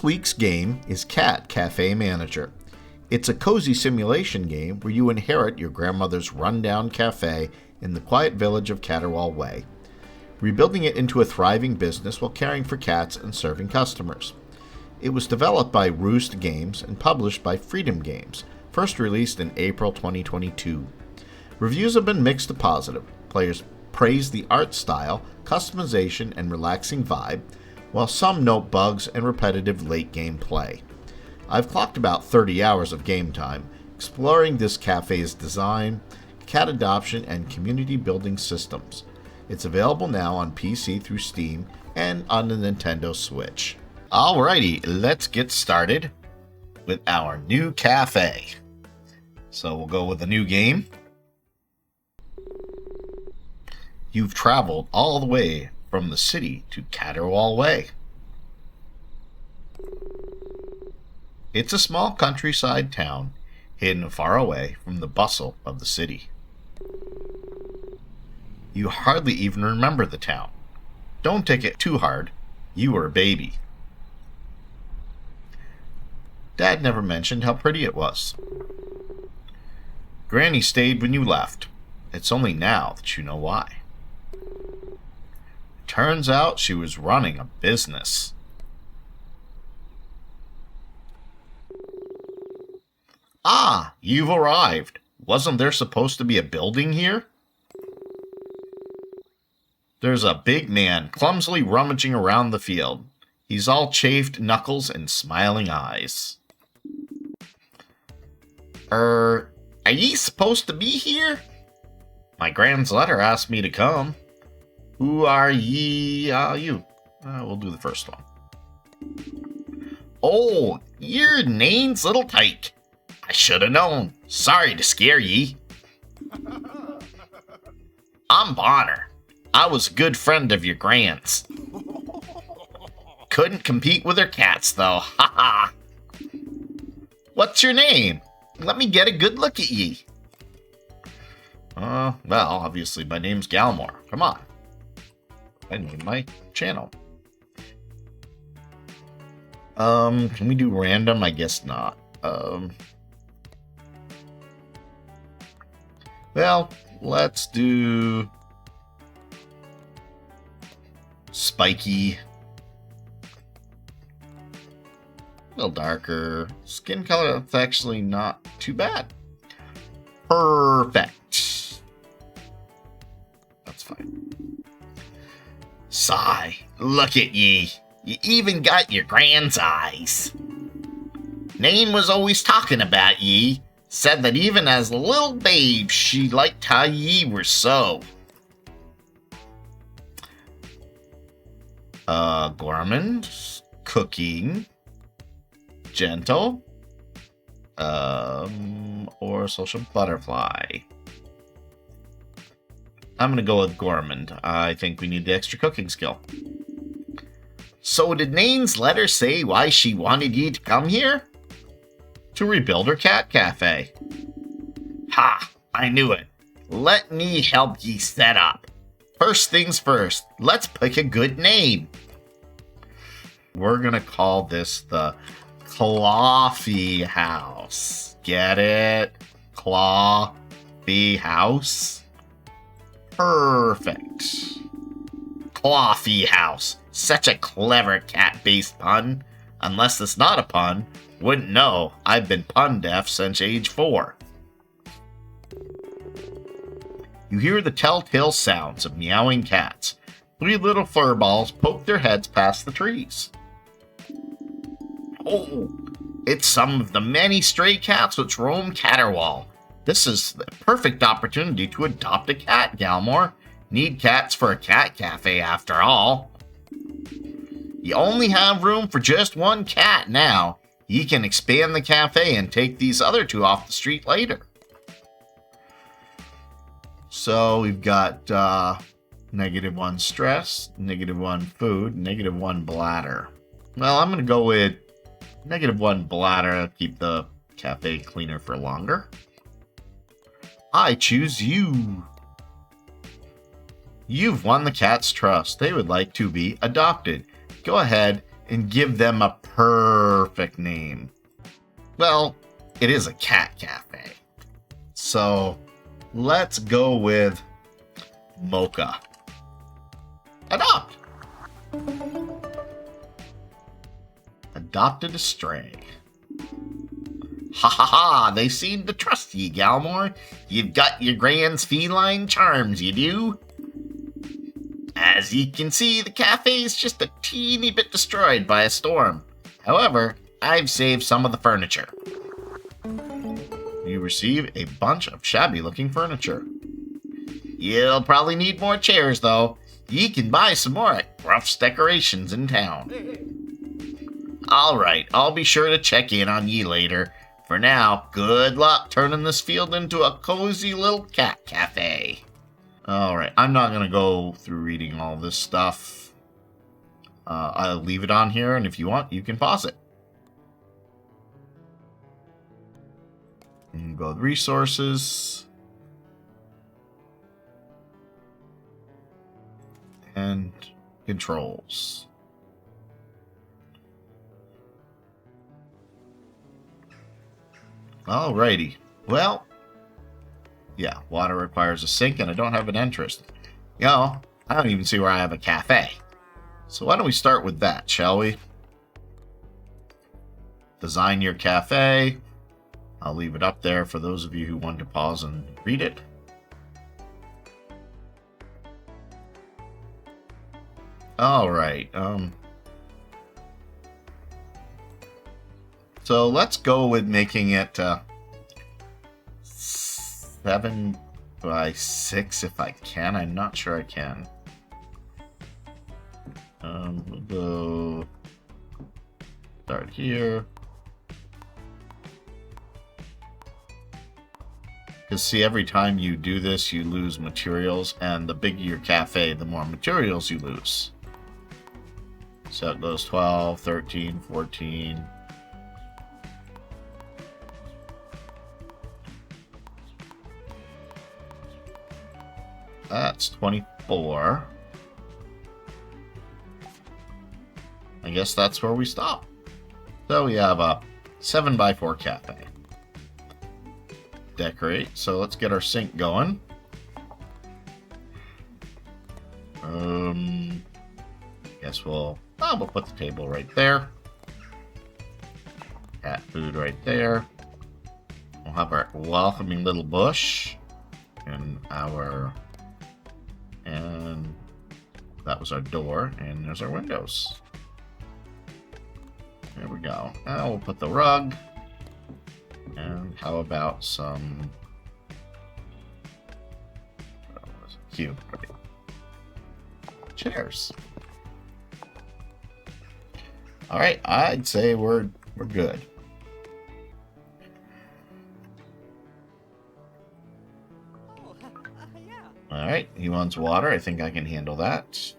This week's game is Cat Cafe Manager. It's a cozy simulation game where you inherit your grandmother's rundown cafe in the quiet village of Cateral Way, rebuilding it into a thriving business while caring for cats and serving customers. It was developed by Roost Games and published by Freedom Games, first released in April 2022. Reviews have been mixed to positive. Players praise the art style, customization, and relaxing vibe, while some note bugs and repetitive late-game play. I've clocked about 30 hours of game time, exploring this cafe's design, cat adoption, and community-building systems. It's available now on PC through Steam and on the Nintendo Switch. Alrighty, let's get started with our new cafe. So we'll go with a new game. You've traveled all the way from the city to Cateral Way. It's a small countryside town, hidden far away from the bustle of the city. You hardly even remember the town. Don't take it too hard. You were a baby. Dad never mentioned how pretty it was. Granny stayed when you left. It's only now that you know why. Turns out she was running a business. Ah, you've arrived. Wasn't there supposed to be a building here? There's a big man clumsily rummaging around the field. He's all chafed knuckles and smiling eyes. Are ye supposed to be here? My grand's letter asked me to come. Who are ye, you? We'll do the first one. Oh, you're Nane's little tyke. I should have known. Sorry to scare ye. I'm Bonner. I was a good friend of your grand's. Couldn't compete with her cats, though. Ha ha. What's your name? Let me get a good look at ye. Well, obviously my name's Galmore. Come on. I named my channel. Can we do random? I guess not. Well, let's do spiky. A little darker. Skin color, that's actually not too bad. Purr-fect. That's fine. Sigh, look at ye. You even got your grand's eyes. Nane was always talking about ye. Said that even as a little babe, she liked how ye were so. Gourmand, cooking, gentle, or social butterfly. I'm gonna go with gourmand. I think we need the extra cooking skill. So did Nane's letter say why she wanted ye to come here? To rebuild her cat cafe. Ha! I knew it. Let me help ye set up. First things first, let's pick a good name. We're gonna call this the Clawfee House. Get it? Clawfee House? Perfect. Clawfee House. Such a clever cat-based pun. Unless it's not a pun, wouldn't know. I've been pun deaf since age 4. You hear the telltale sounds of meowing cats. 3 little furballs poke their heads past the trees. Oh, it's some of the many stray cats which roam Caterwall. This is the perfect opportunity to adopt a cat, Galmore. Need cats for a cat cafe after all. You only have room for just 1 cat now. You can expand the cafe and take these other 2 off the street later. So we've got -1 stress, -1 food, -1 bladder. Well, I'm going to go with -1 bladder, keep the cafe cleaner for longer. I choose you. You've won the cat's trust. They would like to be adopted. Go ahead and give them a perfect name. Well, it is a cat cafe. So let's go with Mocha. Adopt. Adopted a stray. Ha ha ha, they seem to trust ye, Galmore. You've got your grand's feline charms, you do. As ye can see, the cafe's just a teeny bit destroyed by a storm. However, I've saved some of the furniture. You receive a bunch of shabby-looking furniture. You'll probably need more chairs, though. Ye can buy some more at Ruff's Decorations in town. Alright, I'll be sure to check in on ye later. For now, good luck turning this field into a cozy little cat cafe. Alright, I'm not going to go through reading all this stuff. I'll leave it on here, and if you want, you can pause it. And go to resources. And controls. Alrighty. Well, yeah, water requires a sink, and I don't have an entrance. You know, I don't even see where I have a cafe. So why don't we start with that, shall we? Design your cafe. I'll leave it up there for those of you who want to pause and read it. Alright, so let's go with making it 7 by 6 if I can. I'm not sure I can. We'll go start here. Because see, every time you do this, you lose materials, and the bigger your cafe, the more materials you lose. So it goes 12, 13, 14. That's 24. I guess that's where we stop. So we have a 7 by 4 cafe. Decorate. So let's get our sink going. Guess we'll put the table right there. Cat food right there. We'll have our welcoming little bush and that was our door, and there's our windows. There we go. Now we'll put the rug. And how about some cube chairs? All right, I'd say we're good. All right, he wants water. I think I can handle that.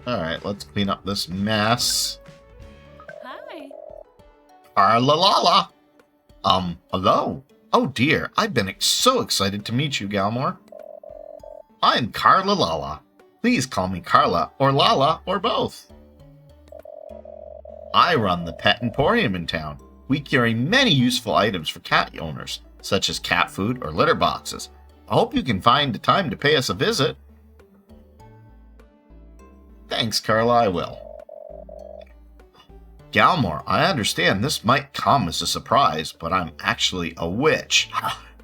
Alright, let's clean up this mess. Hi. Carla Lala. Hello. Oh dear, I've been so excited to meet you, Galmore. I'm Carla Lala. Please call me Carla, or Lala, or both. I run the Pet Emporium in town. We carry many useful items for cat owners, such as cat food or litter boxes. I hope you can find the time to pay us a visit. Thanks, Carla, I will. Galmore, I understand this might come as a surprise, but I'm actually a witch.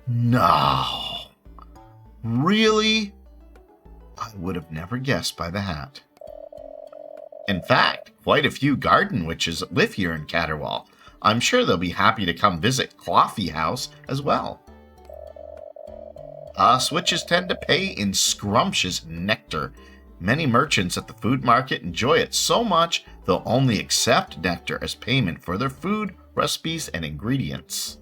No. Really? I would have never guessed by the hat. In fact, quite a few garden witches live here in Caterwall. I'm sure they'll be happy to come visit Clawfee House as well. Us witches tend to pay in scrumptious nectar. Many merchants at the food market enjoy it so much they'll only accept nectar as payment for their food recipes, and ingredients.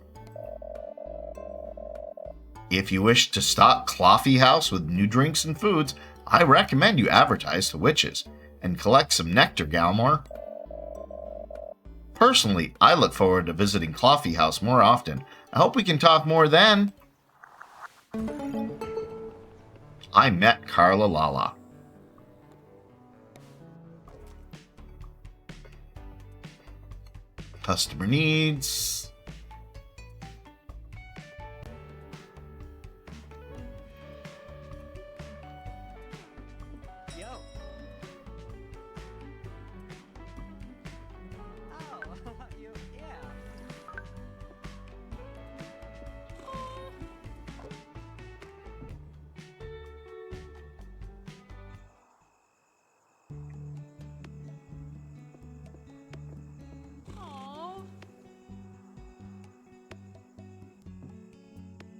If you wish to stock Clawfee House with new drinks and foods, I recommend you advertise to witches and collect some nectar, Galmore. Personally, I look forward to visiting Clawfee House more often. I hope we can talk more then. I met Carla Lala. Customer needs. Yo. Oh, yeah. Aw.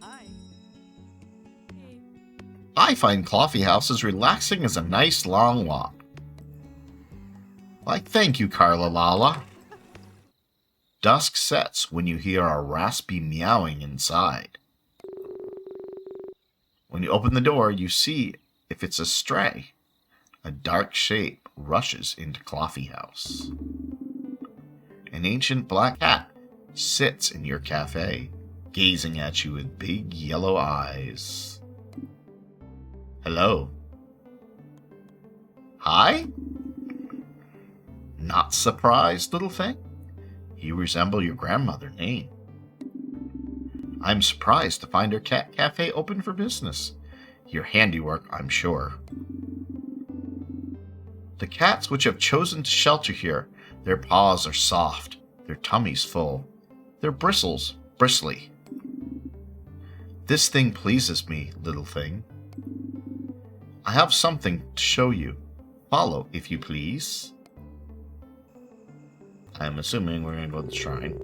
Hi. Hey. I find Clawfee House as relaxing as a nice long walk. Why, thank you, Carla Lala. Dusk sets when you hear a raspy meowing inside. When you open the door, you see if it's a stray. A dark shape rushes into Clawfee House. An ancient black cat sits in your cafe, gazing at you with big yellow eyes. Hello. Hi? Not surprised, little thing? You resemble your grandmother, Nate. I'm surprised to find her cat cafe open for business. Your handiwork, I'm sure. The cats which have chosen to shelter here, their paws are soft, their tummies full, their bristles bristly. This thing pleases me, little thing. I have something to show you. Follow, if you please. I'm assuming we're going to go to the shrine.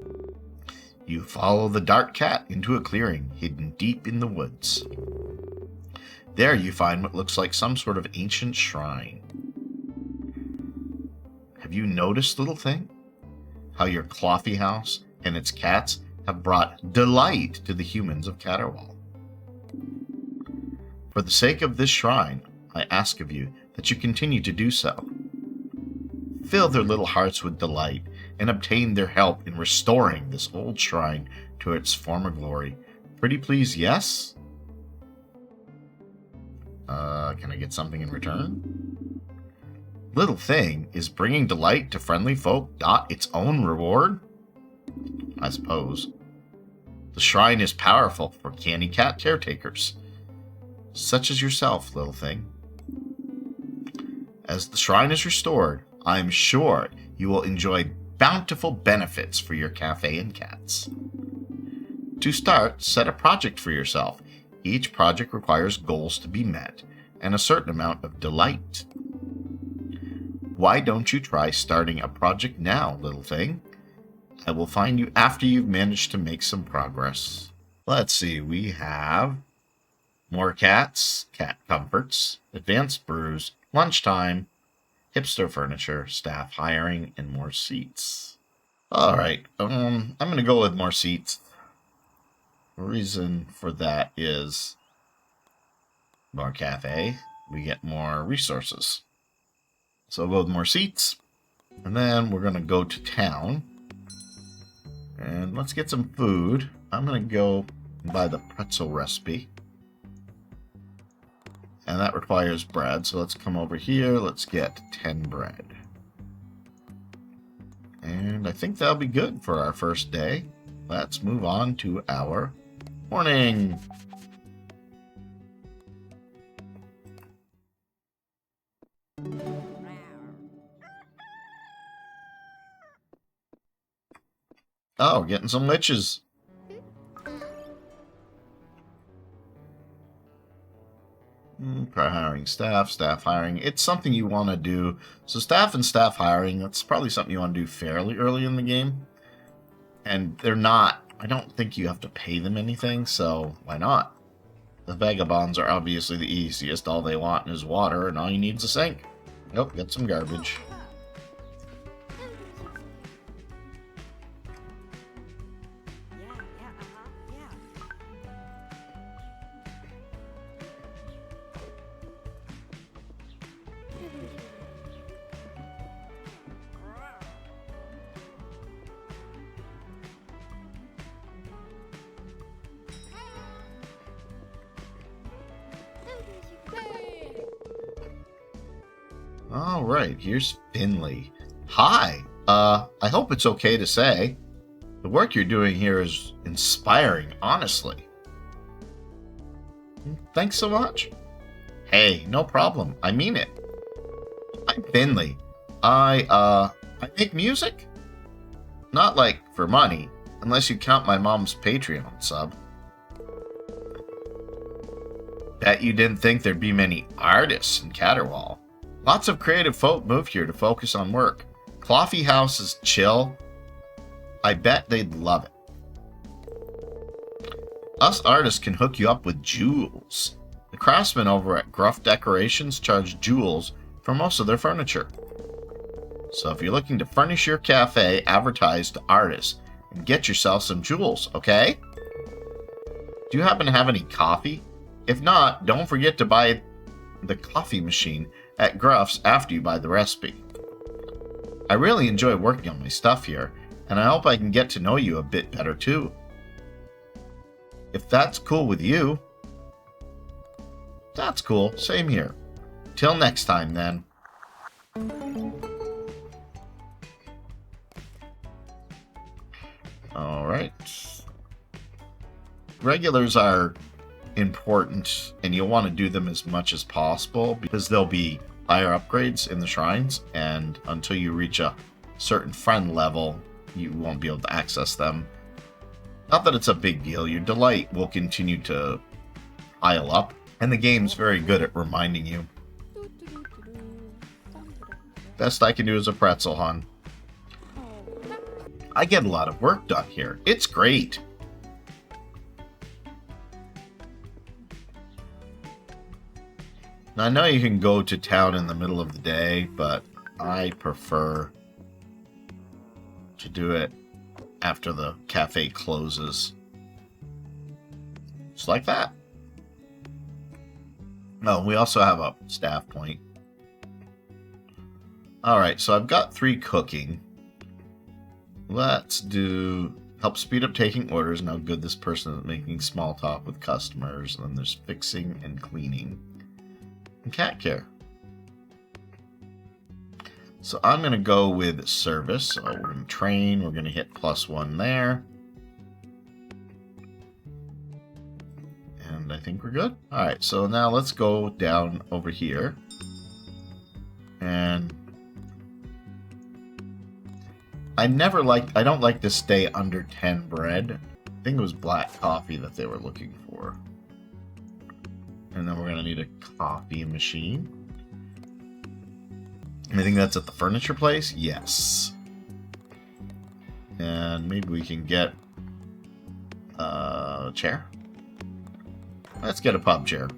You follow the dark cat into a clearing hidden deep in the woods. There you find what looks like some sort of ancient shrine. Have you noticed, little thing, how your Clawfee House and its cats have brought delight to the humans of Cateral? For the sake of this shrine, I ask of you that you continue to do so. Fill their little hearts with delight and obtain their help in restoring this old shrine to its former glory. Pretty please, yes? Can I get something in return? Little thing is bringing delight to friendly folk not its own reward? I suppose. The shrine is powerful for canny cat caretakers, such as yourself, little thing. As the shrine is restored, I am sure you will enjoy bountiful benefits for your cafe and cats. To start, set a project for yourself. Each project requires goals to be met and a certain amount of delight. Why don't you try starting a project now, little thing? I will find you after you've managed to make some progress. Let's see, we have more cats, cat comforts, advanced brews, lunchtime, hipster furniture, staff hiring, and more seats. Alright, I'm going to go with more seats. The reason for that is more cafe, we get more resources. So we'll go with more seats, and then we're going to go to town, and let's get some food. I'm going to go and buy the pretzel recipe, and that requires bread, so let's come over here, let's get 10 bread. And I think that'll be good for our first day. Let's move on to our morning. Oh, getting some witches. Try hiring staff, staff hiring. It's something you want to do. So staff and staff hiring, that's probably something you want to do fairly early in the game. And they're not, I don't think you have to pay them anything, so why not? The vagabonds are obviously the easiest. All they want is water, and all you need is a sink. Nope, get some garbage. All right, here's Finley. Hi. I hope it's okay to say. The work you're doing here is inspiring, honestly. Thanks so much. Hey, no problem. I mean it. I'm Finley. I make music? Not like for money, unless you count my mom's Patreon sub. Bet you didn't think there'd be many artists in Caterwall. Lots of creative folk move here to focus on work. Clawfee House is chill. I bet they'd love it. Us artists can hook you up with jewels. The craftsmen over at Gruff Decorations charge jewels for most of their furniture. So if you're looking to furnish your cafe, advertise to artists and get yourself some jewels, okay? Do you happen to have any coffee? If not, don't forget to buy the coffee machine at Gruff's after you buy the recipe. I really enjoy working on my stuff here, and I hope I can get to know you a bit better too. If that's cool with you, that's cool. Same here. Till next time, then. Alright. Regulars are important, and you'll want to do them as much as possible because there'll be higher upgrades in the shrines, and until you reach a certain friend level, you won't be able to access them. Not that it's a big deal. Your delight will continue to pile up, and the game's very good at reminding you. Best I can do is a pretzel, hon. I get a lot of work done here. It's great. Now, I know you can go to town in the middle of the day, but I prefer to do it after the cafe closes. Just like that. Oh, we also have a staff point. Alright, so I've got 3 cooking. Let's do help speed up taking orders and how good this person is making small talk with customers. And then there's fixing and cleaning. And cat care. So I'm going to go with service. So we're going to train. We're going to hit +1 there. And I think we're good. Alright, so now let's go down over here. And I don't like to stay under 10 bread. I think it was black coffee that they were looking for. And then we're going to need a coffee machine. I think that's at the furniture place? Yes. And maybe we can get a chair. Let's get a pub chair.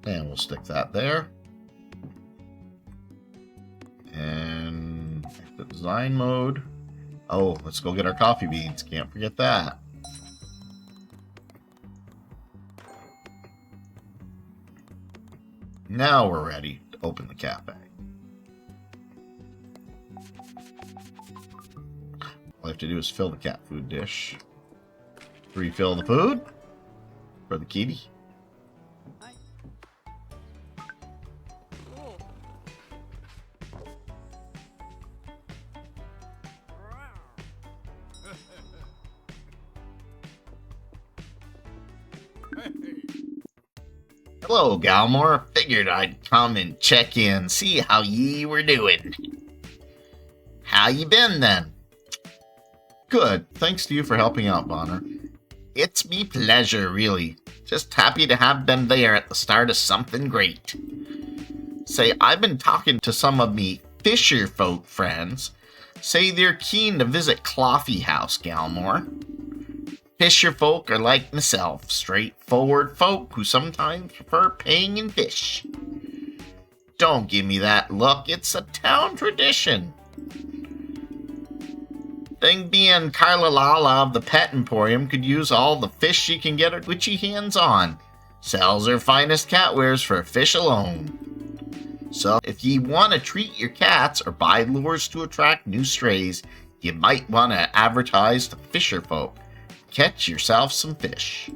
And we'll stick that there. And the design mode. Oh, let's go get our coffee beans. Can't forget that. Now we're ready to open the cafe. All I have to do is fill the cat food dish. Refill the food for the kitty. Hello, Galmore. Figured I'd come and check in, see how ye were doing. How you been, then? Good. Thanks to you for helping out, Bonner. It's me pleasure, really. Just happy to have been there at the start of something great. Say, I've been talking to some of me fisher folk friends. Say they're keen to visit Clawfee House, Galmore. Fisher folk are like myself, straightforward folk who sometimes prefer paying in fish. Don't give me that look, it's a town tradition. Thing being, Carla Lala of the Pet Emporium could use all the fish she can get her witchy hands on. Sells her finest cat wares for fish alone. So, if ye want to treat your cats or buy lures to attract new strays, You might want to advertise to fisher folk. Catch yourself some fish.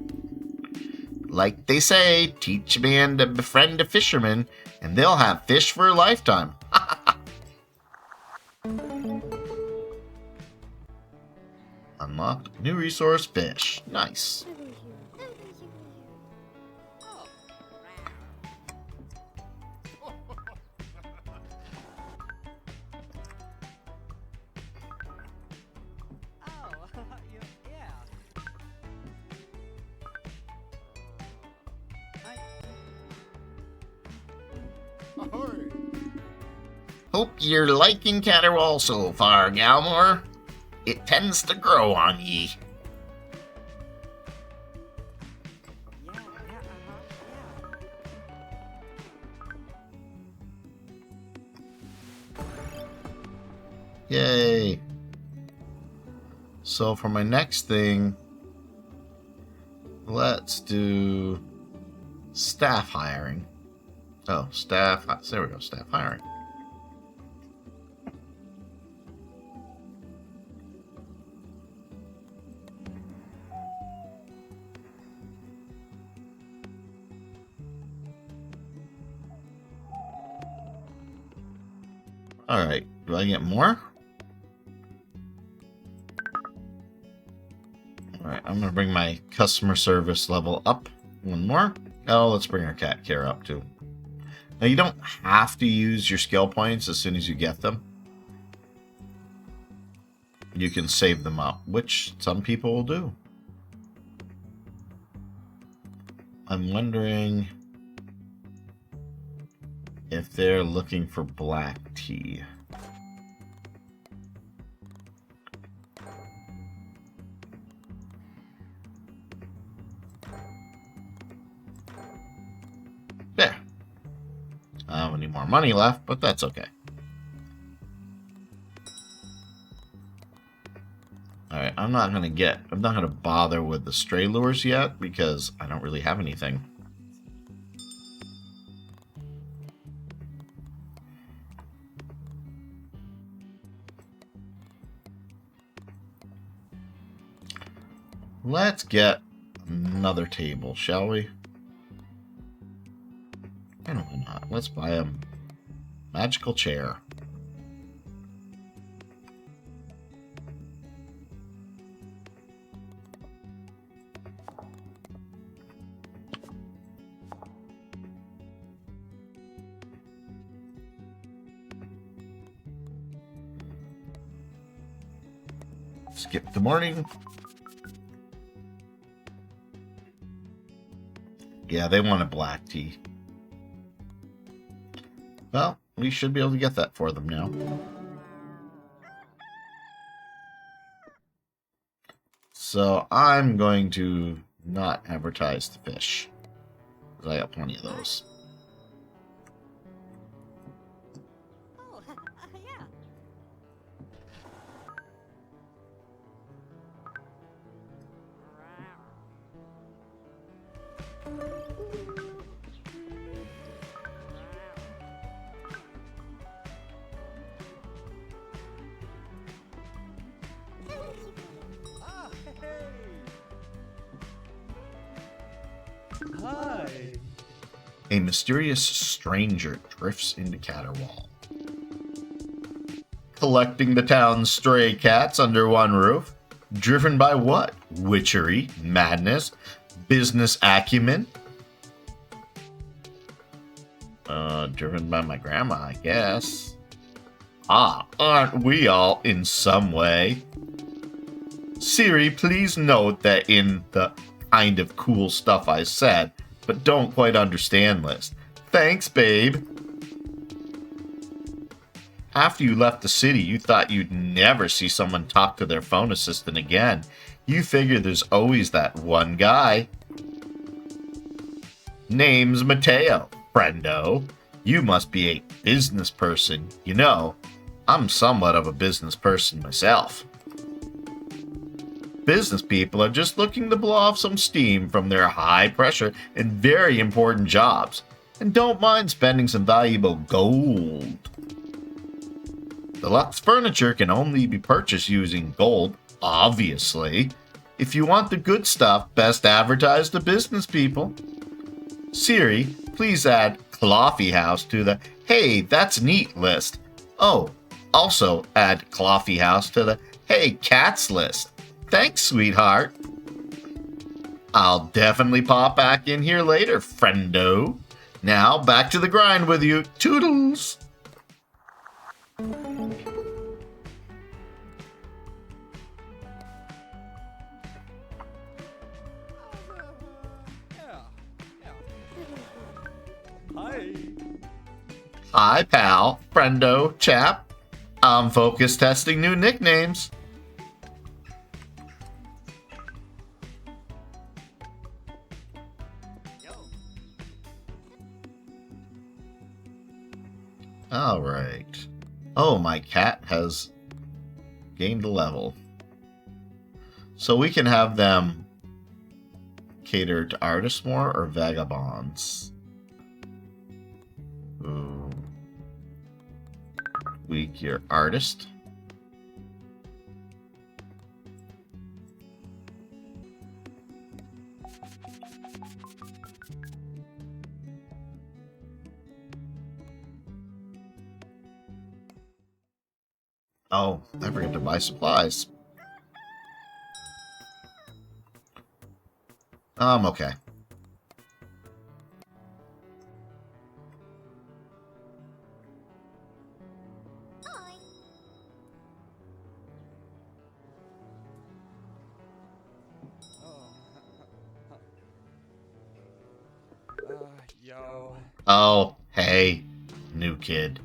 Like they say, teach a man to befriend a fisherman, and they'll have fish for a lifetime. Unlocked new resource fish. Nice. Hope you're liking Cateral so far, Galmore. It tends to grow on ye. Yay. So for my next thing, let's do staff hiring. Oh, staff. There we go. Staff hiring. All right. Do I get more? All right. I'm going to bring my customer service level up one more. Oh, let's bring our cat care up too. Now, you don't have to use your skill points as soon as you get them. You can save them up, which some people will do. I'm wondering if they're looking for black tea. There. I don't have any more money left, but that's okay. Alright, I'm not gonna bother with the stray lures yet because I don't really have anything. Let's get another table, shall we? I don't know not. Let's buy a magical chair. Skip the morning. Yeah, they want a black tea. Well, we should be able to get that for them now. So I'm going to not advertise the fish, because I got plenty of those. Oh, yeah. Ah, hey. Hi. A mysterious stranger drifts into Caterwall. Collecting the town's stray cats under one roof? Driven by what? Witchery? Madness? Business acumen? Driven by my grandma, I guess. Ah, aren't we all in some way? Siri, please note that in the kind of cool stuff I said, but don't quite understand list. Thanks, babe. After you left the city, you thought you'd never see someone talk to their phone assistant again. You figure there's always that one guy. Name's Mateo, friendo. You must be a business person. You know, I'm somewhat of a business person myself. Business people are just looking to blow off some steam from their high pressure and very important jobs, and don't mind spending some valuable gold. Deluxe furniture can only be purchased using gold, obviously. If you want the good stuff, best advertise to business people. Siri, please add Clawfee House to the Hey, that's neat list. Oh, also add Clawfee House to the Hey, cats list. Thanks, sweetheart. I'll definitely pop back in here later, friendo. Now, back to the grind with you. Toodles! Hi. Hi, pal, friendo, chap. I'm focus testing new nicknames. Yo. All right. Oh, my cat has gained a level. So we can have them cater to artists more or vagabonds. Ooh. Weak your artist. Oh, I forgot to buy supplies. Okay. Hi. Yo. Oh, hey, new kid.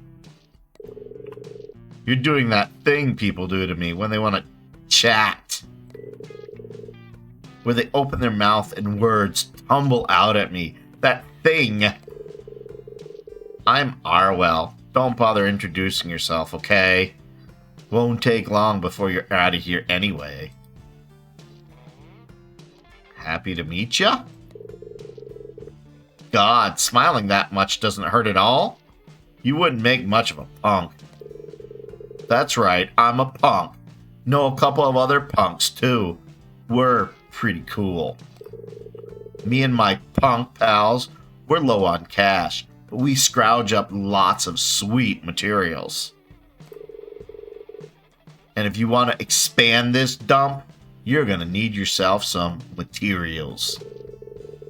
You're doing that thing people do to me when they want to chat. Where they open their mouth and words tumble out at me. That thing. I'm Arwell. Don't bother introducing yourself, okay? Won't take long before you're out of here anyway. Happy to meet ya? God, smiling that much doesn't hurt at all? You wouldn't make much of a punk. That's right, I'm a punk. Know a couple of other punks, too. We're pretty cool. Me and my punk pals, we're low on cash, but we scrouge up lots of sweet materials. And if you want to expand this dump, you're going to need yourself some materials.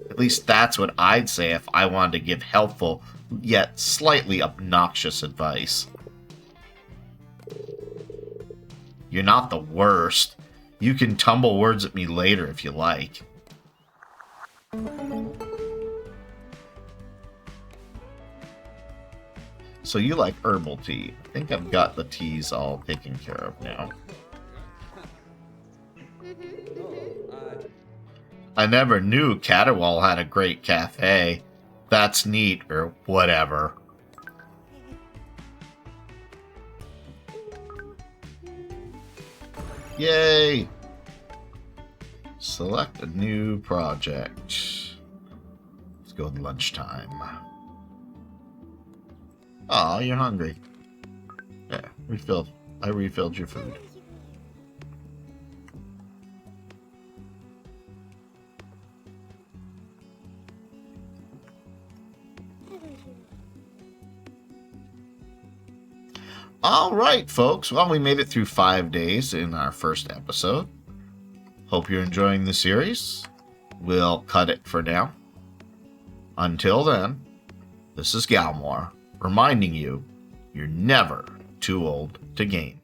At least that's what I'd say if I wanted to give helpful, yet slightly obnoxious advice. You're not the worst. You can tumble words at me later if you like. So you like herbal tea. I think I've got the teas all taken care of now. I never knew Cateral had a great cafe. That's neat, or whatever. Yay! Select a new project. Let's go with lunchtime. Aw, you're hungry. Yeah, refilled. I refilled your food. Alright, folks. Well, we made it through 5 days in our first episode. Hope you're enjoying the series. We'll cut it for now. Until then, this is Galmore, reminding you, you're never too old to game.